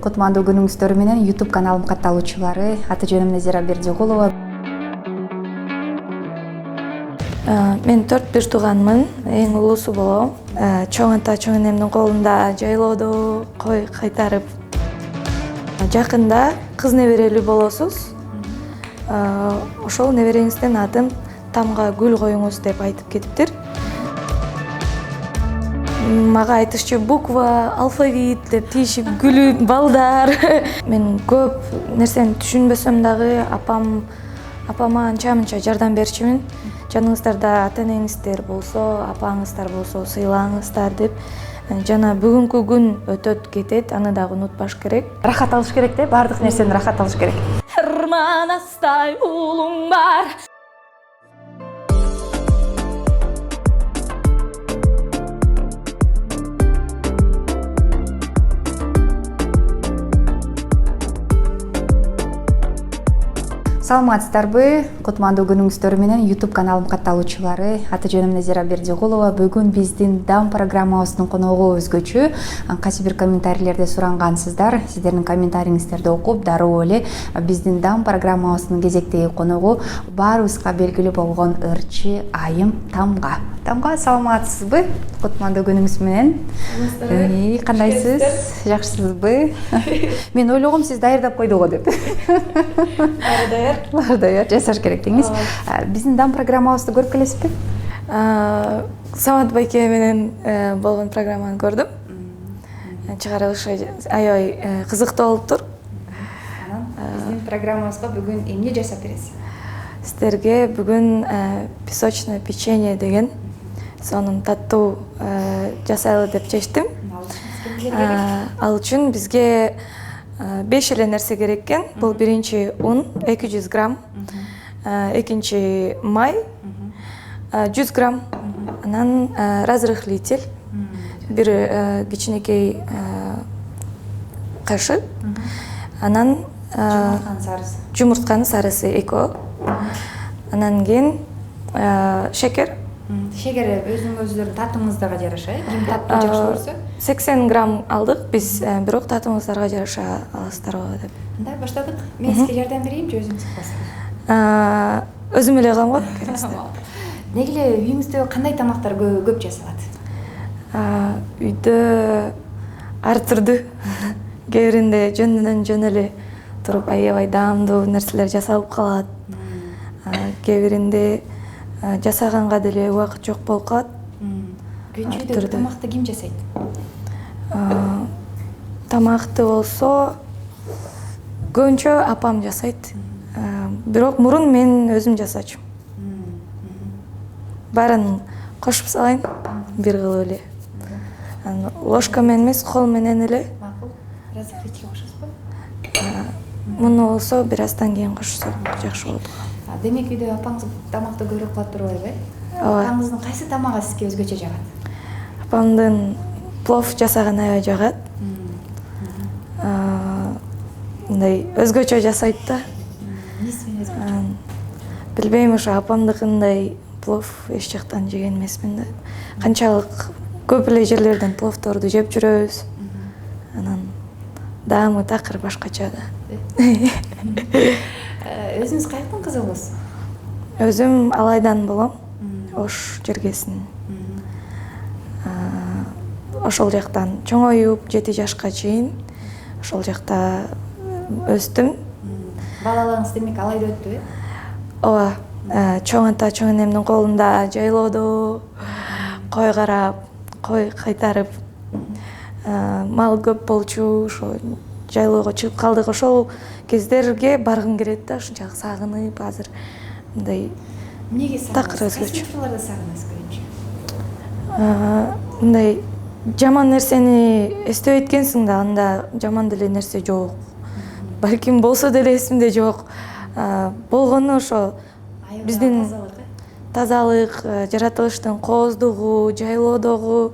Кутмандуу күнүңүздөр менен YouTube каналым катталуучулары. Аты жөнүм Назира Бердигулова. Мен 4 тууганмын, эң улуусу болом. Чоң ата чоң энемдин колунда жайлоодо кой кайтарып. Жакында кыз неберелүү болосуз. Ошол небереңиздин атын тамга гүл коюңуз деп айтып кетиптир. Мага айтышчу буква, алфавит деп тийишип, гүлү, балдар. Мен көп нерсени түшүнбөсөм дагы апама анча-мынча жардам берчүмүн. Жаныңыздарда ата-энеңиздер болсо, апаңыздар болсо сыйлаңыздар деп. Жана бүгүнкү күн өтөт кетет, аны дагы унутпаш керек. Рахат алыш керек да, баардык нерсени рахат алыш керек. Манастай уулуң бар. Саламатсыздарбы? Кутмандуу күнүңүздөр менен YouTube каналым катталуучулары. Аты жөнүм Назира Бердигулова. Бүгүн биздин дам программабыздын коногу өзгөчө. Кайсы бир комментарийлерде сурангансыздар. Сиздердин комментарийиңиздерди окуп, дароо эле биздин дам программабыздын кезектеги коногу баарыбызга белгилүү болгон ырчы айым Тамга. Тамга, саламатсызбы? Кутмандуу күнүңүз менен. Кандайсыз? Жакшысызбы? Мен ойлогом сиз даярдап койду го деп. Баары даяр жасаш керек деңиз. Биздин дам программабызды көрүп келесизби? Самат байке менен болгон программаны көрдүм. Чыгарылышы аябай кызыктуу болуптур. Биздин программабызга бүгүн эмне жасап бересиз? Сиздерге бүгүн песочное печенье деген сонун таттуу жасайлы деп чечтим. Ал үчүн бизге 5 эле нерсе керек экен. Бул биринчи un 200 грамм, экинчи май 100 грамм, анан разрыхлитель бир кичинекей кашык, анан жумуртканын сарысы экөө, анан кийин шекер. Шекер өзүңүздөрдүн татымыңыздарга жараша, ким таттуу жакшы көрсө. 80 грамм алдык, биз бирок татымыңыздарга жараша аласыздарбы деп. Мындай баштадык. Мен сизге жардам берейинчи, өзүңүз кыласыз. Өзүм эле кылам го керексе. Неге эле үйүңүздө кандай тамактар көп жасалат? Үйдө ар түрдүү. Кээ биринде жөн эле туруп аябай даамдуу нерселер жасалып калат. Кээ биринде жасаганга деле убакыт жок болуп калат. Күйчүдө тамакты ким жасайт? Тамакты болсо көбүнчө апам жасайт. Бирок мурун мен өзүм жасачумун. Баарын кошуп салайын, бир кылып эле. Ложка менен эмес, кол менен эле. Макул. Разрыхлитель кошосузбу? Муну болсо бир аздан кийин кошсок жакшы болот. Демек үйдө апаңыз тамакты көбүрөөк кылат турбайбы? Ооба. Апаңыздын кайсы тамагы сизге өзгөчө жагат? Апамдын плов жасаган аябай жагат. Мындай өзгөчө жасайт да. Эмнеси менен өзгөчө? Билбейм, ошо апамдыкындай плов эч жактан жеген эмесмин да. Канчалык көп эле жерлерден пловторду жеп жүрөбүз. Анан даамы такыр башкача да. Өзүңүз каяктын кызы болосуз? Өзүм Алайдан болом. Ош жергесинин. Ошол жактан чоңоюп 7 жашка чейин ошол жакта өстүм. Балалыгыңыз демек Алайда өттү, Ооба, чоң ата чоң энемдин колунда жайлоодо кой карап, кой кайтарып, мал көп болчу, ошо жайлоого чыгып калдык. Ошол кездерге баргым келет да, ушунчалык сагынып, азыр мындай Эмнеге такыр сагынасыз? өзгөчө. Кайсы нерселерди сагынасыз көбүнчө? Мындай жаман нерсени эстебейт экенсиң да, анда жаман деле нерсе жок. Балким болсо деле эсимде жок. Болгону ошо биздин тазалык, жаратылыштын кооздугу, жайлоодогу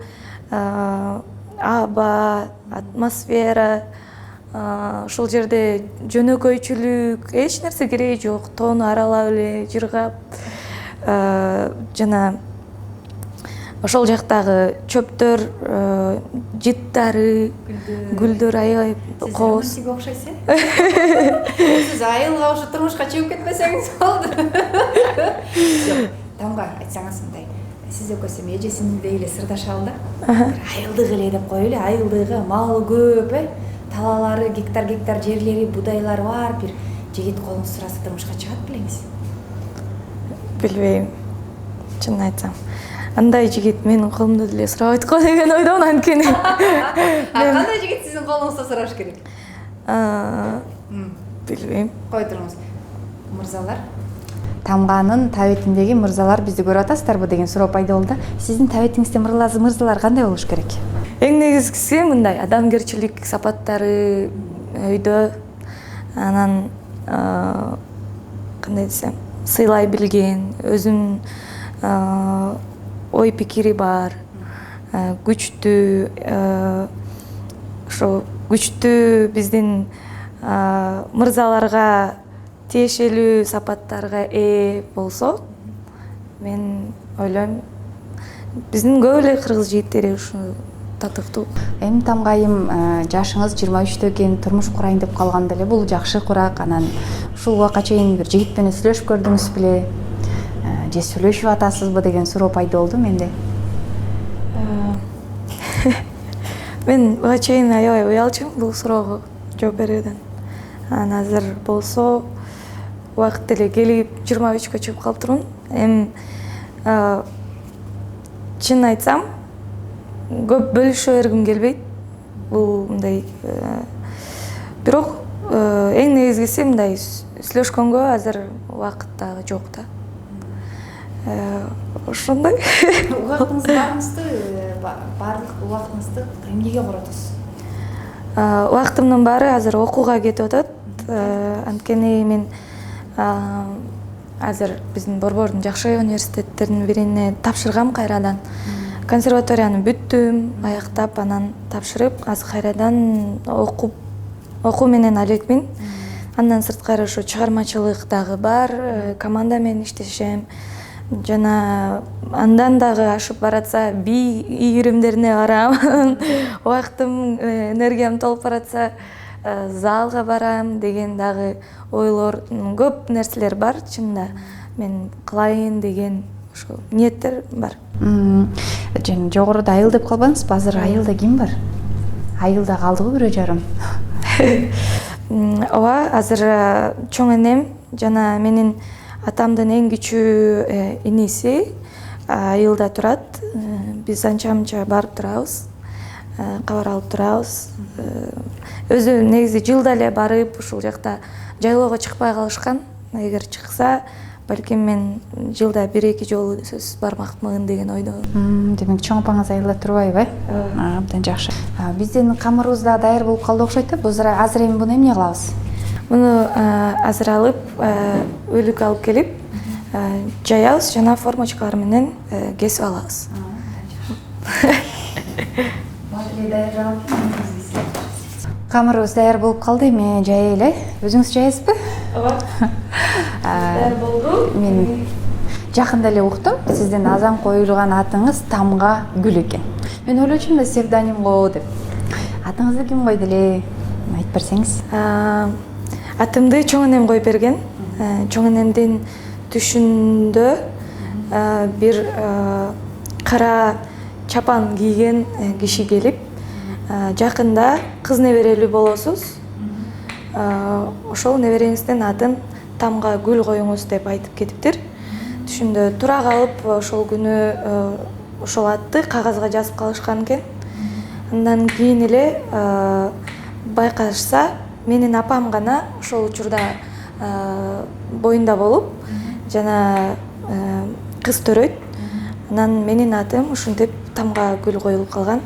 аба, атмосфера, ошол жерде жөнөкөйчүлүк, эч нерсе кереги жок. Тоону аралап эле жыргап, жана ошол жактагы чөптөр, жыттары, гүлдөр аябай кооз. Сиз окшойсуз. Сиз айылга ушу турмушка чыгып кетпесеңиз болду. Тамга айтсаңыз мындай. Сиз экөөсү эжесиндей эле сырдашалы да. Айылдык эле деп коелу, айылдыгы, малы көп, талалары, гектар жерлери, будайлары бар, бир жигит колун сураса турмушка чыгат белеңиз. Билбейм. Чынын айтсам. Андай жигит менин колумду деле сурабайт го деген ойдомун анткени. Кандай жигит сиздин колуңузду сураш керек? Билбейм. Кой туруңуз. Мырзалар. Тамганын табетиндеги мырзалар бизди көрүп атасыздарбы деген суроо пайда болду. Сиздин табетиңизде мырзалар кандай болуш керек? Эң негизгиси мындай адамгерчилик сапаттары өйдө, анан кандай десем, сыйлай билген, өзүнүн ой пикири бар, күчтүү, ошо күчтүү биздин мырзаларга тиешелүү сапаттарга ээ болсо, мен ойлойм биздин көп эле кыргыз жигиттери ушу татыктуу. Эми Тамгайым, жашыңыз 23 экен, турмуш курайын деп калганда эле бул жакшы курак. Анан ушул убакка чейин бир жигит менен сүйлөшүп көрдүңүз беле? Же сүйлөшүп атасызбы деген суроо пайда болду менде. Мен буга чейин аябай уялчумун бул суроого жооп берүүдөн. Анан азыр болсо убакыт эле келип 23-кө чыгып калыптырмын. Эми чын айтсам, көп бөлүшө бергим келбейт. Бул мындай бирок эң негизгиси мындай сүйлөшкөнгө азыр убакыт дагы жок да. Ошондой. Баардык убактыңызды эмнеге коротосуз? Убактымдын баары азыр окууга кетип атат. Анткени мен азыр биздин Борбордун жакшы университеттеринин бирине тапшыргам кайрадан. Консерваторияны бүттүм, аяктап, анан тапшырып, азыр кайрадан окуу менен алектмин. Андан сырткары ошо чыгармачылык дагы бар, команда менен иштешем. Жана андан дагы ашып баратса, би ийгиримдерине барам. Убактым, энергиям толуп баратса, залга барам деген дагы ойлор, көп нерселер бар. Чынында мен кылайын деген ошо ниеттер бар. Жана жогоруда айыл деп калбаңызбы? Азыр айылда ким бар? Айылда калдыбы бирөө жарым? Ооба, азыр чоң энем жана менин атамдын эң кичүү иниси айылда турат. Биз анча-мынча барып турабыз, кабар алып турабыз. Өзү негизи жылда эле барып, ушул жакта жайлоого чыкпай калышкан. Эгер чыкса, балким мен жылда 1-2 жолу сөзсүз бармакмын деген ойдомун. Демек чоң апаңыз айылда турбайбы? Абдан жакшы. Биздин камырыбыз да даяр болуп калды окшойт да. Азыр эми буну эмне кылабыз? Муну азыр алып, өлүк алып келип, жаябыз жана формочкалар менен кесип алабыз. Камырыбыз даяр болуп калды, эми жайайлы. Өзүңүз жаясызбы? Ооба. Даяр болду. Мен жакында эле уктум, сиздин азан коюлган атыңыз Тамга Гүл экен. Мен ойлочумун да псевдоним го деп. Атыңызды ким койду эле? Айтып берсеңиз. Атымды чоң энем коюп берген. Чоң энемдин түшүндө бир кара чапан кийген киши келип, жакында кыз неберелүү болосуз. Ошол небереңиздин атын Тамга Гүл коюңуз деп айтып кетиптир. Түшүндө тура калып, ошол күнү ошол атты кагазга жазып калышкан экен. Андан кийин эле байкашса, менин апам гана ошол учурда боюнда болуп, жана кыз төрөйт. Анан менин атым ушинтип Тамга Гүл коюлуп калган.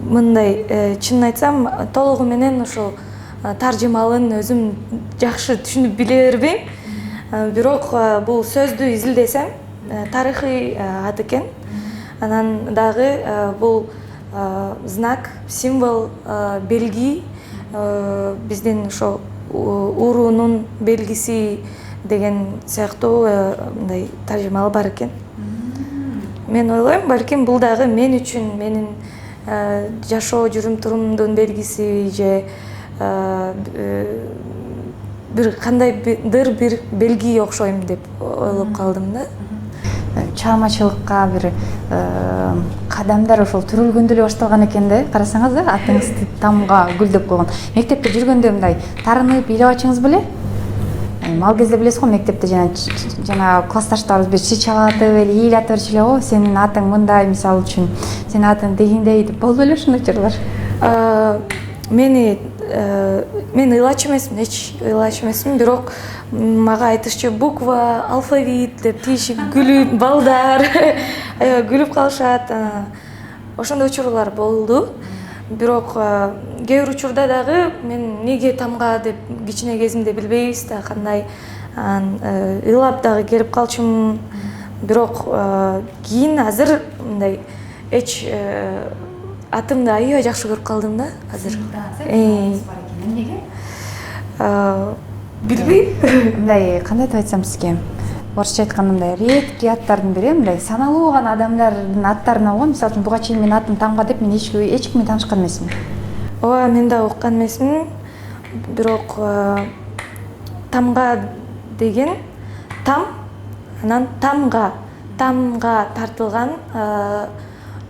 Мындай, чынын айтсам, толугу менен ошол таржымалын өзүм жакшы түшүнүп биле бербейм. Бирок бул сөздү изилдесем, тарыхый ат экен. Анан дагы бул знак, символ, белги, биздин ошо уруунун белгиси деген сыяктуу мындай таржымалы бар экен. мен ойлойм, балким бул дагы мен үчүн менин жашоо жүрүм турумумдун белгиси же бир кандайдыр бир белги окшойм деп ойлоп калдым да. Чыгармачылыкка бир кадамдар ошол төрөлгөндө эле башталган экен да, карасаңыз да, атыңызды тамга гүл деп койгон. Мектепте жүргөндө мындай тарынып ыйлап ачыңыз беле? Ал кезде билесиз го, мектепте жана классташтарыбыз бир чыч чалатып эле ыйлатып берчү эле го, сенин атың мындай, мисалы үчүн, сенин атың дегендей деп болду беле ушундай учурлар? Мен ыйлачу эмесмин, эч ыйлачу эмесмин, бирок мага айтышчу буква, алфавит деп тийишип күлүп, балдар аябай күлүп калышат. Ошондой учурлар болду. Бирок кээ бир учурда дагы мен эмнеге тамга деп кичине кезимде билбейбиз да, кандай ыйлап дагы келип калчумун. Бирок кийин азыр мындай эч атымды аябай жакшы көрүп калдым да азыр. Эмнеге? Билбейм. Мындай кандай деп айтсам сизге, орусча айтканда мындай редкий аттардын бири, мындай саналуу гана адамдардын аттарына го. Мисалы үчүн буга чейин мен атым Тамга деп мен эч ким менен таанышкан эмесмин. Ооба, мен да уккан эмесмин. Бирок Тамга деген там, анан тамга тартылган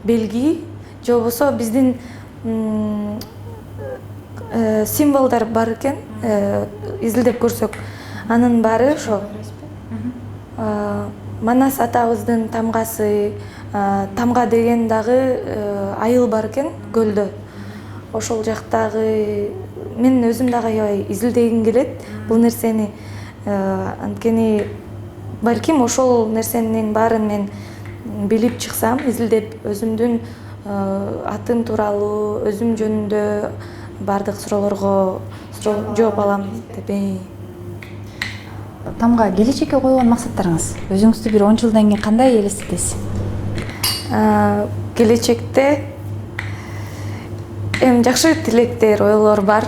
белги, же болбосо биздин символдар бар экен, изилдеп көрсөк, анын баары ошо Манас атабыздын тамгасы, Тамга деген дагы айыл бар экен көлдө. Ошол жактагы мен өзүм дагы аябай изилдегим келет бул нерсени. Анткени балким ошол нерсенин баарын мен билип чыксам, изилдеп өзүмдүн атым тууралуу, өзүм жөнүндө бардык суроолорго жооп алам деп. Тамга келечекке койгон максаттарыңыз, өзүңүздү бир 10 жылдан кийин кандай элестетесиз? Келечекте жакшы тилектер, ойлор бар.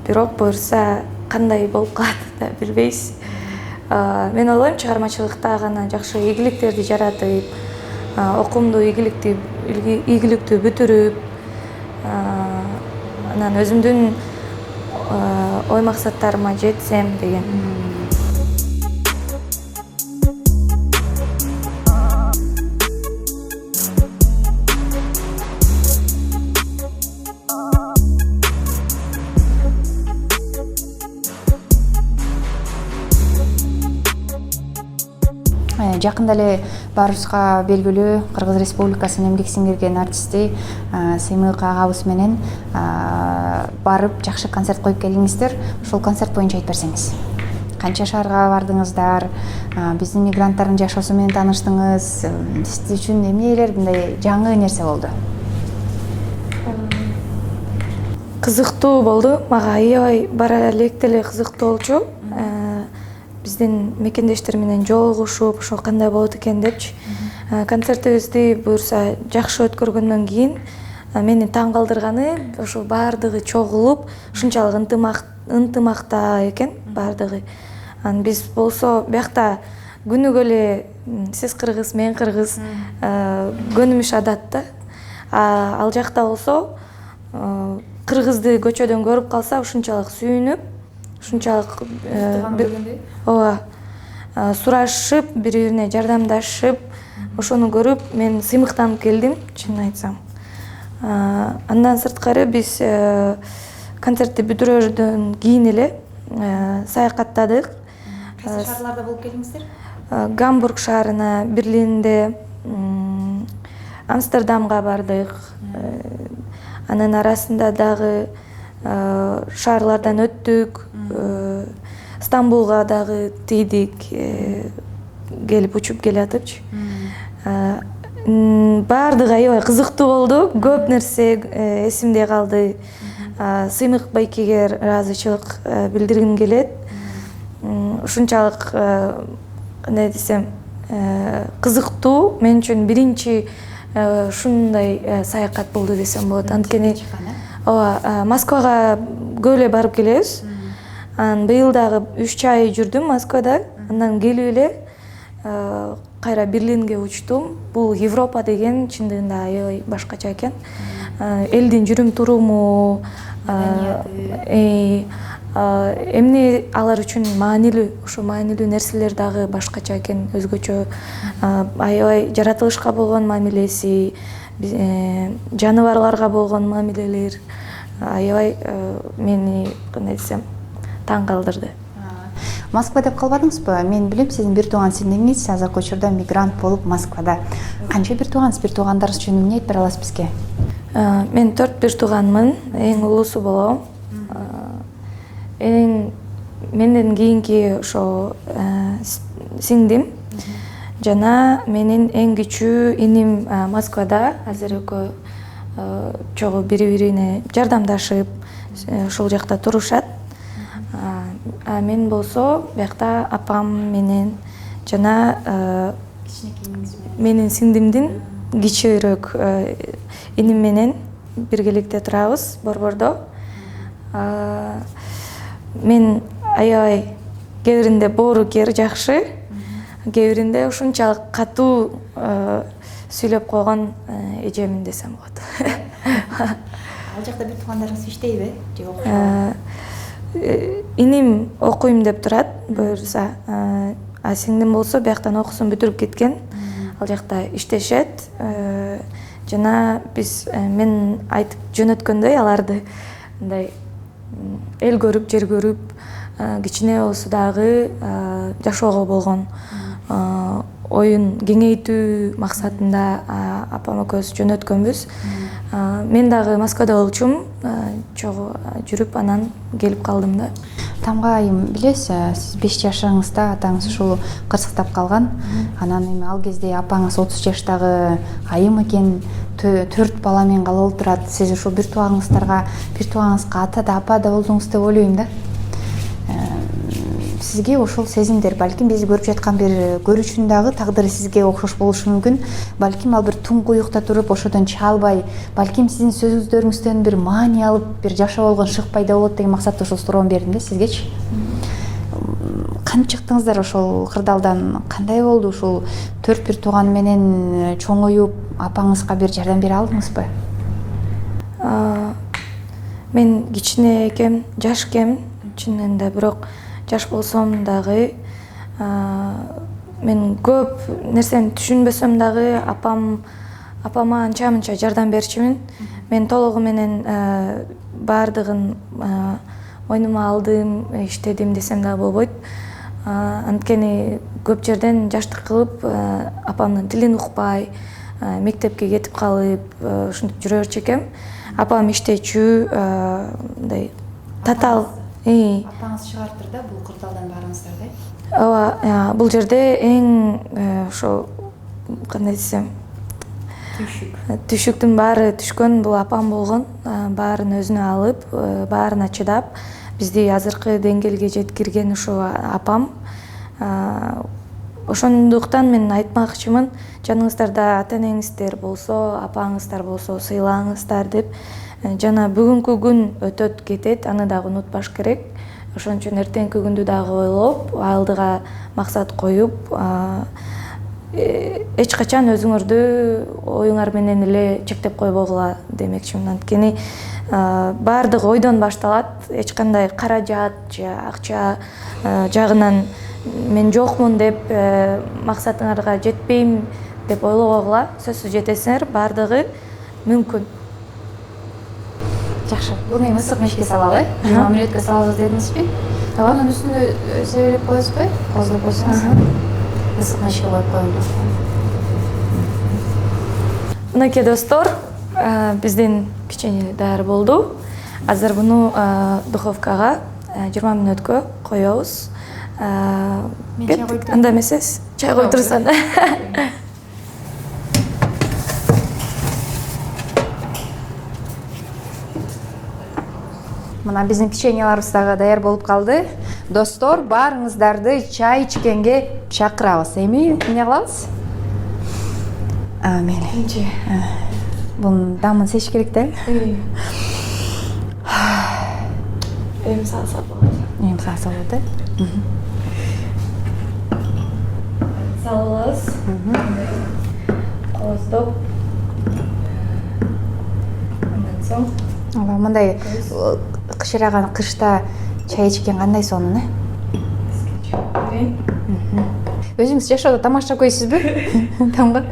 Бирок буюрса кандай болуп калат да билбейбиз. Мен ойлойм, чыгармачылыкта гана жакшы ийгиликтерди жаратып, окумду ийгиликтүү бүтүрүп, анан өзүмдүн ой максаттарыма жетсем деген. Жакында эле баарыбызга белгилүү Кыргыз Республикасынын эмгек сиңирген артисти Сыймык агабыз менен барып жакшы концерт коюп келдиңиздер. Ошол концерт боюнча айтып берсеңиз. Канча шаарга бардыңыздар? Биздин мигранттардын жашоосу менен тааныштыңыз. Сиз үчүн эмнелер мындай жаңы нерсе болду? Кызыктуу болду. Мага аябай бара электе эле кызыктуу болчу. Биздин мекендештер менен жолугушуп, ошо кандай болот экен депчи. Концертибизди буюрса жакшы өткөргөндөн кийин мени таң калтырганы ошо баардыгы чогулуп, ушунчалык ынтымакта экен баардыгы. Биз болсо биякта күнүгө эле сиз кыргыз, мен кыргыз, көнүмүш адат да. Ал жакта болсо кыргызды көчөдөн көрүп калса ушунчалык сүйүнүп, ушунчалык ооба сурашып, бири-бирине жардамдашып, ошону көрүп мен сыймыктанып келдим, чынын айтсам. Андан сырткары биз концертти бүтүрүүдөн кийин эле саякаттадык. Кайсы шаарларда болуп келдиңиздер? Гамбург шаарына, Берлинде, Амстердамга бардык. Анын арасында дагы шаарлардан өттүк. Стамбулга дагы тийдик, келип учуп келатыпчы. Баардыгы аябай кызыктуу болду. Көп нерсе эсимде калды. Сыймык байкеге ыраазычылык билдиргим келет. Ушунчалык, кандай десем, кызыктуу. Мен үчүн биринчи ушундай саякат болду десем болот. Анткени ооба, Москвага көп эле барып келебиз. Быйыл дагы 3 ай жүрдүм Москвада. Андан келип эле кайра Берлинге учтум. Бул Европа деген чындыгында аябай башкача экен. Элдин жүрүм туруму, эмне алар үчүн маанилүү, ошо маанилүү нерселер дагы башкача экен, өзгөчө. Аябай жаратылышка болгон мамилеси, жаныбарларга болгон мамилелер аябай мени кандай десем таң калтырды. Москва деп калбадыңызбы? Мен билем, сиздин бир тууган сиңдиңиз азыркы учурда мигрант болуп Москвада. Канча бир туугансыз? Бир туугандарыңыз жөнүндө эмне айтып бере аласыз бизге? Мен 4 бир тууганмын, эң улуусу болом. Менден кийинки ошо сиңдим жана менин эң кичүү иним Москвада. Азыр экөө чогуу бири-бирине жардамдашып ушул жакта турушат. Мен болсо биякта апам менен жана менин сиңдимдин кичүүрөөк иним менен биргеликте турабыз Борбордо. Мен аябай кээ биринде боорукер жакшы, кээ биринде ушунчалык катуу сүйлөп койгон эжемин десем болот. Ал жакта бир туугандарыңыз иштейби? Же окуйбу? Иним окуйм деп турат, буюрса. Сиңдим болсо бияктан окуусун бүтүрүп кеткен. Ал жакта иштешет. Жана мен айтып жөнөткөндөй аларды мындай эл көрүп, жер көрүп, кичине болсо дагы жашоого болгон оюн кеңейтүү максатында апам экөөбүз жөнөткөнбүз. Мен дагы Москвада болчумун, чогуу жүрүп анан келип калдым да. Тамга айым, билесиз, сиз 5 жашыңызда атаңыз ушул кырсыктап калган. Анан эми ал кезде апаңыз 30 жаштагы айым экен, 4 бала менен калып отурат. Сиз ушул бир туугаңызга ата да апа да болдуңуз деп ойлойм да. Сизге ошол сезимдер, балким биз көрүп жаткан бир көрүүчүнүн дагы тагдыры сизге окшош болушу мүмкүн. Балким ал бир туңгуюкта туруп, ошодон чалбай, балким сиздин сөзүңүздөрүңүздөн бир маани алып, бир жашоо болгон шык пайда болот деген максатта ошол суроону бердим да сизгечи. Кантип чыктыңыздар ошол кырдаалдан? Кандай болду ушул 4 бир тууган менен чоңоюп, апаңызга бир жардам бере алдыңызбы? Мен кичине экем, жаш экем, чынында, бирок жаш болсом дагы мен көп нерсени түшүнбөсөм дагы апама анча-мынча жардам берчимин. Мен толугу менен баардыгын мойнума алдым, иштедим десем дагы болбойт. Анткени көп жерден жаштык кылып, апамдын тилин укпай, мектепке кетип калып, ушинтип жүрө берчү экем. Апам иштечү, мындай татаал. Апаңыз чыгартыр да бул кырдаалдан баарыңыздарды? Ооба, бул жерде эң ошо кандай десем, түшүктүн баары түшкөн бул апам болгон. Баарын өзүнө алып, баарына чыдап, бизди азыркы деңгээлге жеткирген ошо апам. Ошондуктан мен айтмакчымын, жаныңыздарда ата-энеңиздер болсо, апаңыздар болсо, сыйлаңыздар деп. Жана бүгүнкү күн өтөт кетет, аны дагы унутпаш керек. Ошон үчүн эртеңки күндү дагы ойлоп, алдыга максат коюп, эч качан өзүңөрдү оюңар менен эле чектеп койбогула демекчимин. Анткени баардыгы ойдон башталат. Эч кандай каражат же акча жагынан мен жокмун деп, максатыңарга жетпейм деп ойлобогула. Сөзсүз жетесиңер, баардыгы мүмкүн. Жакшы. Буну эми ысык мешке салалы. 20 мүнөткө салабыз дедиңизби? Анын үстүнө себелеп коесузбу? Козулуп койсоңуз. Ысык мешке коюп коелу. Мынакей достор, биздин печенье даяр болду. Азыр буну духовкага 20 мүнөткө коебуз. Анда эмесиз, чай коюп турсаң. Мына биздин печеньяларыбыз дагы даяр болуп калды. Достор, баарыңыздарды чай ичкенге чакырабыз. Эми эмне кылабыз? Мейли. Бунун дамын сезиш керек да? Эми салса болот. Эми салса болот да? салабыз. Кооздоп. Андан соң Ооба, мындай кышыраган кышта чай ичкен кандай сонун, берейин. Өзүңүз жашоодо тамаша койсузбу? Тамга?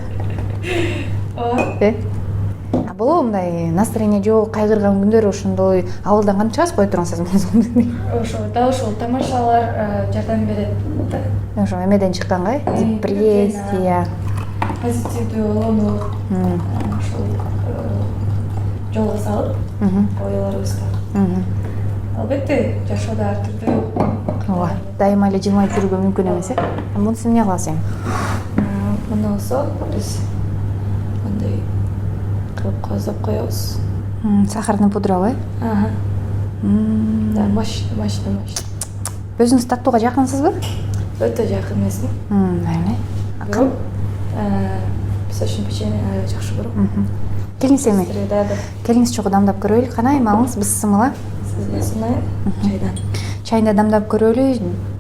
Ооба. Болобу мындай настроение жок, кайгырган күндөр ошондой абалдан кантип чыгасыз кое тургансыз музыканы? Ошол тамашалар жардам берет да. Ошо эмеден чыкканга, депрессия. Позитивдүү олонуу ошол жолго салып, оюларыбызга. Албетте, жашоодо ар түрдүү. Ооба, дайыма эле жылмайып жүрүүгө мүмкүн эмес, Мунусун эмне кыласыз эми? Муну болсо биз мындай кылып кооздоп коебуз. Сахарный пудрабы? Да, мощный. Өзүңүз таттууга жакынсызбы? Өтө жакын эмесмин. Айне. Бирок песочный печенье аябай жакшы көрөм. Келиңиз эми. Да. Келиңиз чогуу дамдап көрөлү. Кана эмалыңыз бысымыла? Сизге сунайын. Чайдан. Чайында дамдап көрөлү.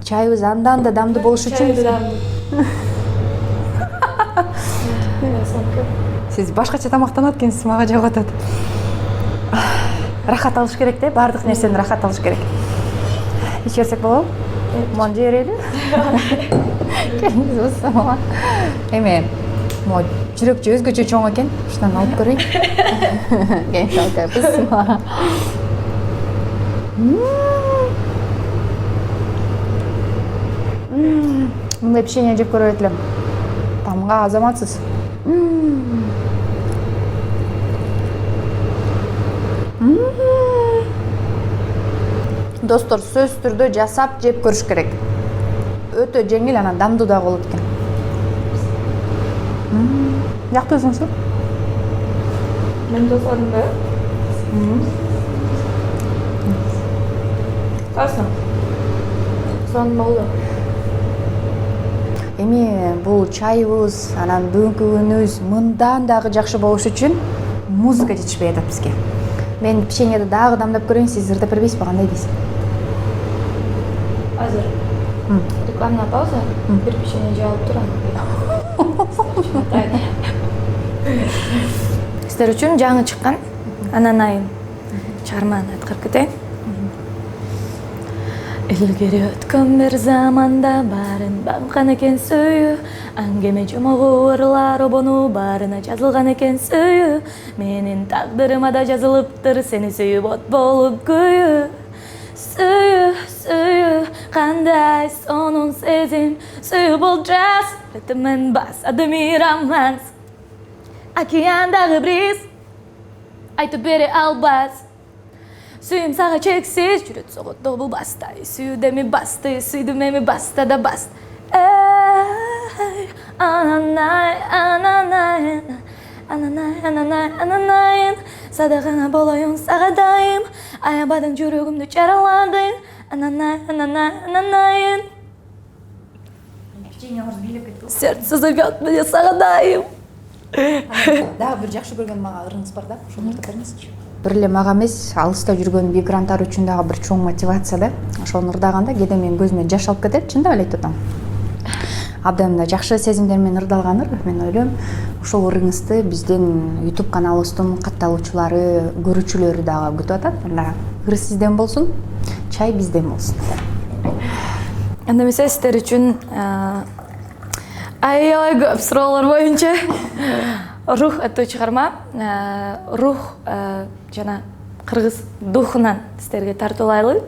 Чайыбыз андан да дамдуу болуш үчүн сиз башкача тамактанат экенсиз, мага жагып атат. Рахат алыш керек да, баардык нерсени рахат алыш керек. Иче берсек болобу? Мон жиберели. Келиңиз бысымыла. Эми, могу жүрөкчү өзгөчө чоң экен. Ушундан алып көрөйүн. Келиңиз бысымыла. Мындай печенье жеп көрөт элем. Тамга азаматсыз. Достор, сөзсүз түрдө жасап жеп көрүш керек. Өтө жеңил, анан дамдуу да болот экен. Жакты өзүңүзгө? Мен досторум да. Кайсың? Сон болду. Эми бул чайыбыз, анан бүгүнкү күнүбүз мындан дагы жакшы болуш үчүн музыка жетишпей атат бизге. Мен печеньеди дагы дамдап көрөйүн, сиз ырдап бербейсизби, кандай дейсиз? Азыр. Рекламный пауза. Бир печенье жеп алып турам. Сиздер үчүн жаңы чыккан Ананайын чыгарманы аткарып кетейин. Илгери өткөн бир заманда барын бамкан экен сүйүү, аңгеме жомогу ырлар обону барына жазылган экен сүйүү. Менин тагдырыма да жазылыптыр сени сүйүп от болуп күйүү. Сүйүү, кандай сонун сезим, сүйүү бул джаз, ритм and bass, адами романс. Океандагы бриз, айтып бере албас. Сүйүм сага чексиз, жүрөт согот добу бастай. Сүйүдө басты, сүйдүм эми баста да баст. Ананай, садагаңа болоюн сага дайым. Аябадың жүрөгүмдү жараладың. Ананайын. Сердце зовет меня сага дайым. Дагы бир жакшы көргөн мага ырыңыз бар да, ошону ырдап бериңизчи. Бир эле мага эмес, алыста жүргөн мигранттар үчүн дагы бир чоң мотивация да. Ошону ырдаганда кээде менин көзүмөн жаш алып кетет, чындап эле айтып атам. Абдан да жакшы сезимдер менен ырдалган ыр, мен ойлойм, ошол ырыңызды биздин YouTube каналыбыздын катталуучулары, көрүүчүлөрү дагы күтүп атат. Анда ыр сизден болсун, чай бизден болсун. Анда эмесе сиздер үчүн аябай көп суроолор боюнча рух аттуу чыгарма, рух жана кыргыз духунан сиздерге тартуулайлы.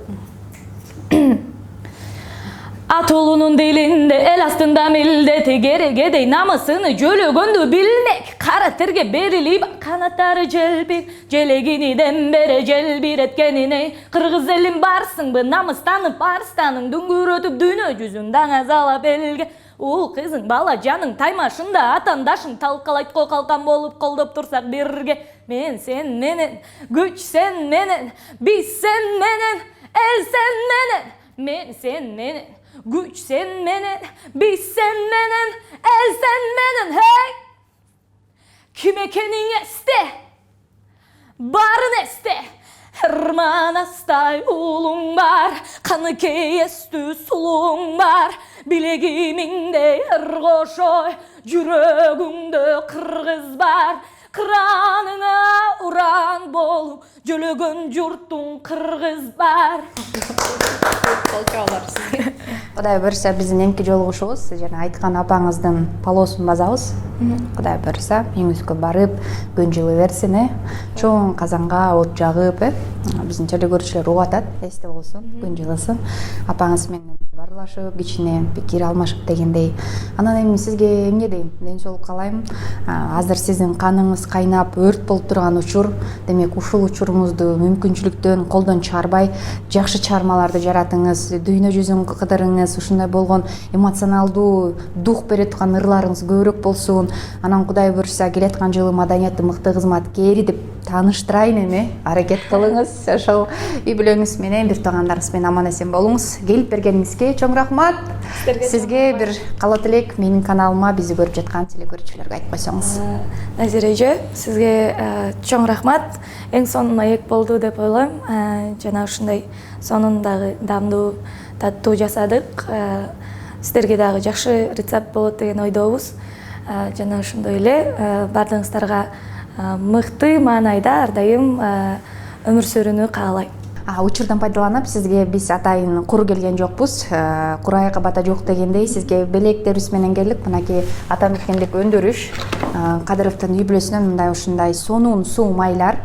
Ат улунун дилинде, эл астында милдети, керегедей намысыны жөлөгөндү билмек. Кара терге берилип, канаттары желбир, желегиниден бере желбиреткенине. Кыргыз элин барсыңбы, намыстанып арстаның, дүңгүрөтүп дүйнө жүзүн даңазалап элге. Ул кызың бала жаның таймашында, атандашың талкалайт ко калкан болуп колдоп турсак бирге. Мен сен менен, күч сен менен, биз сен менен, эл сен менен. Мен сен менен, күч сен менен, биз сен менен, эл сен менен. Hey! Ким экениң эсте, барын эсте. Ырман астай улуң бар, каны кейестүү сулуң бар. Bilегiminde yer koşoy, yüreğimde kırgız var. Kıranına uran bol, jölөгөн jurttun kırgız var. Кудай буюрса биздин эмки жолугушубуз жана айткан апаңыздын полосун базабыз. Кудай буюрса үйүңүзгө барып күн жылы берсин, чоң казанга от жагып, биздин теле көрүүчүлөр угуп атат, эсте болсун, күн жылысын. Апаңыз менен барлашып, кичине пикир алмашып дегендей. Анан эми сизге эмне дейм? Ден соолук каалайм. Азыр сиздин каныңыз кайнап өрт болуп турган учур. Демек, ушул учуруңузду мүмкүнчүлүктөн колдон чыгарбай, жакшы чыгармаларды жаратыңыз, дүйнө жүзүн кыдырыңыз, ушундай болгон эмоционалдуу дух бере турган ырларыңыз көбүрөөк болсун. Анан Кудай буюрса келаткан жылы маданияттын мыкты кызматкери деп тааныштырайын эми, аракет кылыңыз. Ошол үй бүлөңүз менен, бир туугандарыңыз менен аман эсен болуңуз. Келип бергениңизге чоң рахмат. Сизге бир каалоо тилек менин каналыма бизди көрүп жаткан теле көрүүчүлөргө айтып койсоңуз. Назира эже, сизге чоң рахмат. Эң сонун маек болду деп ойлойм. Жана ушундай сонун дагы даамдуу, таттуу жасадык. Сиздерге дагы жакшы рецепт болот деген ойдобуз. Жана ошондой эле баардыгыңыздарга мыкты маанайда ар дайым өмүр сүрүүнү каалайм. Учурдан пайдаланып, сизге биз атайын кур келген жокпуз. Кур аякка бата жок дегендей, сизге белектерибиз менен келдик. Мынакей атамекендик өндүрүш Кадыровдун үй бүлөсүнөн мындай ушундай сонун суу майлар,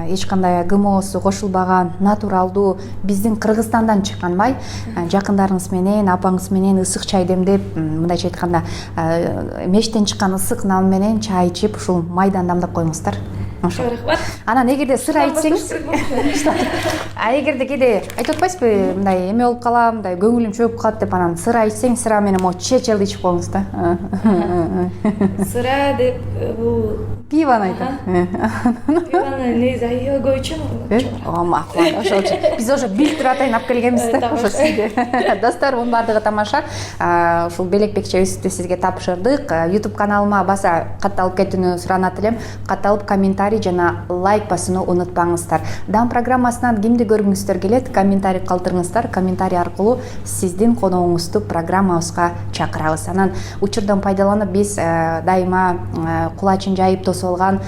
эч кандай ГМОсу кошулбаган, натуралдуу биздин Кыргызстандан чыккан май. Жакындарыңыз менен, апаңыз менен ысык чай демдеп, мындайча айтканда, мештен чыккан ысык нан менен чай ичип, ушул майдан дамдап коюңуздар. Рахмат. Анан эгерде сыр айтсаңыз, эгерде кээде айтып атпайсызбы, мындай эме болуп калам, мындай көңүлүм чөгүп калат деп, анан сыр айтсаң, сыра менен могу чечелди ичип коюңуз да. Сыра деп бул Пиваны айтам. пиваны негизи айылга үчүн. Макул, ошолчу. Биз уже билтир атайын алып келгенбиз да, ошо сизге. Достор, мунун баардыгы тамаша. Ушул белек бекчебизди сизге тапшырдык. YouTube каналыма баса катталып кетүүнү суранат элем. Катталып комментарий жана лайк басууну унутпаңыздар. Даам программасынан кимди көргүңүздөр келет, комментарий калтырыңыздар. Комментарий аркылуу сиздин коногуңузду программабызга чакырабыз. Анан учурдан пайдаланып биз дайыма кулачын жайып тосуп алган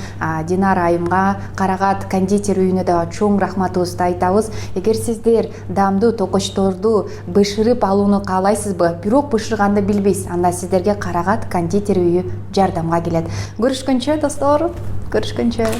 Динара айымга, Карагат кондитер үйүнө да чоң рахматыбызды айтабыз. Эгер сиздер даамдуу токочторду бышырып алууну каалайсызбы, бирок бышырганды билбейсиз, анда сиздерге Карагат кондитер үйү жардамга келет. Көрүшкөнчө достор, көрүшкөнчө.